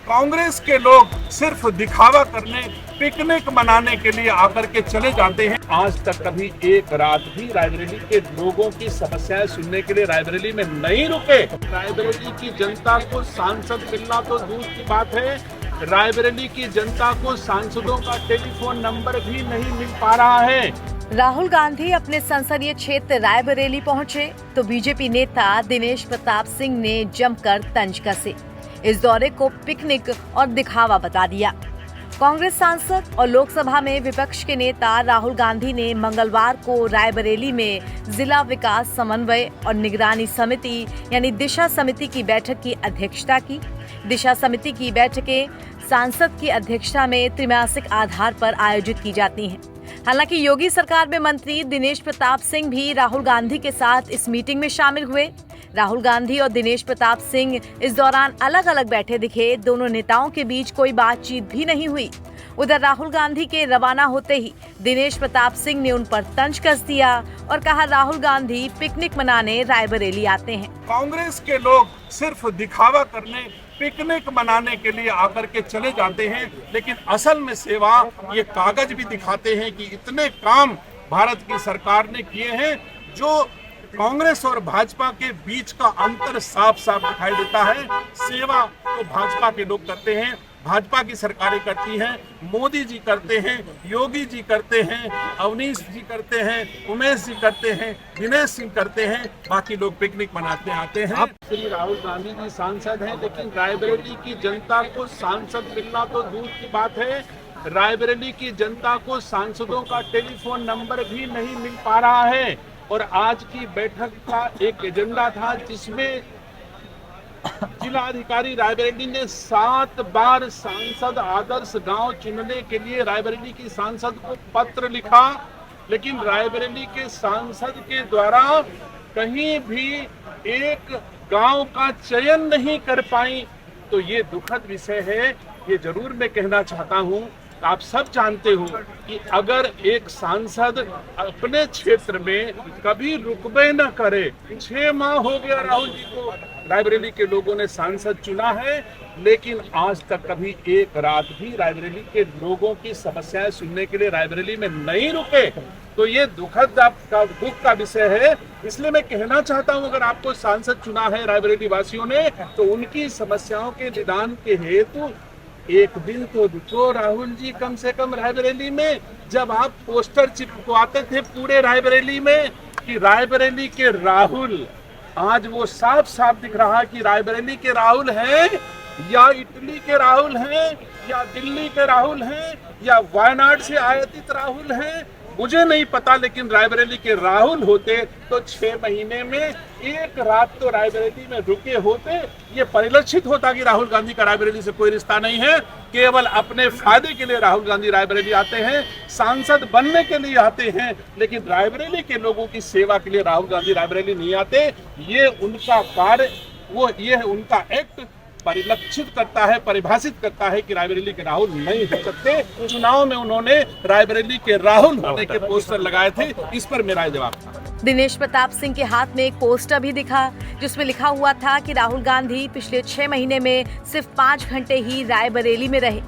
कांग्रेस के लोग सिर्फ दिखावा करने, पिकनिक मनाने के लिए आकर के चले जाते हैं। आज तक कभी एक रात भी रायबरेली के लोगों की समस्याएं सुनने के लिए रायबरेली में नहीं रुके। रायबरेली की जनता को सांसद मिलना तो दूर की बात है, रायबरेली की जनता को सांसदों का टेलीफोन नंबर भी नहीं मिल पा रहा है। राहुल गांधी अपने संसदीय क्षेत्र रायबरेली पहुंचे तो बीजेपी नेता दिनेश प्रताप सिंह ने जमकर तंज कसे। इस दौरे को पिकनिक और दिखावा बता दिया। कांग्रेस सांसद और लोकसभा में विपक्ष के नेता राहुल गांधी ने मंगलवार को रायबरेली में जिला विकास समन्वय और निगरानी समिति यानी दिशा समिति की बैठक की अध्यक्षता की। दिशा समिति की बैठकें सांसद की अध्यक्षता में त्रैमासिक आधार पर आयोजित की जाती हैं। हालांकि योगी सरकार में मंत्री दिनेश प्रताप सिंह भी राहुल गांधी के साथ इस मीटिंग में शामिल हुए। राहुल गांधी और दिनेश प्रताप सिंह इस दौरान अलग अलग बैठे दिखे। दोनों नेताओं के बीच कोई बातचीत भी नहीं हुई। उधर राहुल गांधी के रवाना होते ही दिनेश प्रताप सिंह ने उन पर तंज कस दिया और कहा राहुल गांधी पिकनिक मनाने रायबरेली आते हैं। कांग्रेस के लोग सिर्फ दिखावा करने, पिकनिक मनाने के लिए आकर के चले जाते हैं, लेकिन असल में सेवा ये कागज भी दिखाते हैं कि इतने काम भारत की सरकार ने किए हैं। जो कांग्रेस और भाजपा के बीच का अंतर साफ साफ दिखाई देता है। सेवा तो भाजपा के लोग करते हैं, भाजपा की सरकारें करती हैं, मोदी जी करते हैं, योगी जी करते हैं, अवनीश जी करते हैं, उमेश जी करते हैं, दिनेश सिंह करते हैं, बाकी लोग पिकनिक मनाते आते हैं। श्री राहुल गांधी जी सांसद हैं, लेकिन रायबरेली की जनता को सांसद मिलना तो दूर की बात है, रायबरेली की जनता को सांसदों का टेलीफोन नंबर भी नहीं मिल पा रहा है। और आज की बैठक का एक एजेंडा था जिसमें जिलाधिकारी रायबरेली ने 7 बार सांसद आदर्श गांव चुनने के लिए रायबरेली की सांसद को पत्र लिखा, लेकिन रायबरेली के सांसद के द्वारा कहीं भी एक गांव का चयन नहीं कर पाई। तो ये दुखद विषय है। ये जरूर मैं कहना चाहता हूँ, आप सब जानते हो कि अगर एक सांसद अपने क्षेत्र में कभी रुकबे न करे, 6 माह हो गया राहुल जी को रायबरेली के लोगों ने सांसद चुना है, लेकिन आज तक कभी एक रात भी रायबरेली के लोगों की समस्याएं सुनने के लिए रायबरेली में नहीं रुके। तो ये दुख का विषय है। इसलिए मैं कहना चाहता हूं, अगर आपको सांसद चुना है रायबरेली वासियों ने, तो उनकी समस्याओं के निदान के हेतु एक दिन तो रुको राहुल जी, कम से कम रायबरेली में। जब आप पोस्टर चिपकवाते थे पूरे रायबरेली में कि रायबरेली के राहुल, आज वो साफ साफ दिख रहा कि रायबरेली के राहुल हैं या इटली के राहुल हैं या दिल्ली के राहुल हैं या वायनाड से आयातित राहुल हैं, मुझे नहीं पता, लेकिन रायबरेली के राहुल होते तो 6 महीने में एक रात तो रायबरेली में रुके होते। ये परिलक्षित होता कि राहुल गांधी का रायबरेली से कोई रिश्ता नहीं है, केवल अपने फायदे के लिए राहुल गांधी रायबरेली आते हैं, सांसद बनने के लिए आते हैं, लेकिन रायबरेली के लोगों की सेवा के लिए राहुल गांधी रायबरेली नहीं आते। ये उनका कार्य, ये उनका एक्ट परिलक्षित करता है, परिभाषित करता है कि रायबरेली के राहुल नहीं हो सकते। चुनाव में उन्होंने रायबरेली के राहुल होने के पोस्टर लगाए थे। इस पर मेरा जवाब था। दिनेश प्रताप सिंह के हाथ में एक पोस्टर भी दिखा जिसमें लिखा हुआ था कि राहुल गांधी पिछले 6 महीने में सिर्फ 5 घंटे ही रायबरेली में रहे।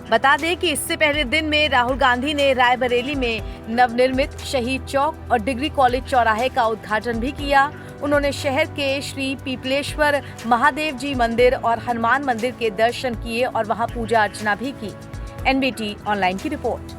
बता दें कि इससे पहले दिन में राहुल गांधी ने रायबरेली में नवनिर्मित शहीद चौक और डिग्री कॉलेज चौराहे का उद्घाटन भी किया। उन्होंने शहर के श्री पीपलेश्वर महादेव जी मंदिर और हनुमान मंदिर के दर्शन किए और वहां पूजा अर्चना भी की। NBT ऑनलाइन की रिपोर्ट।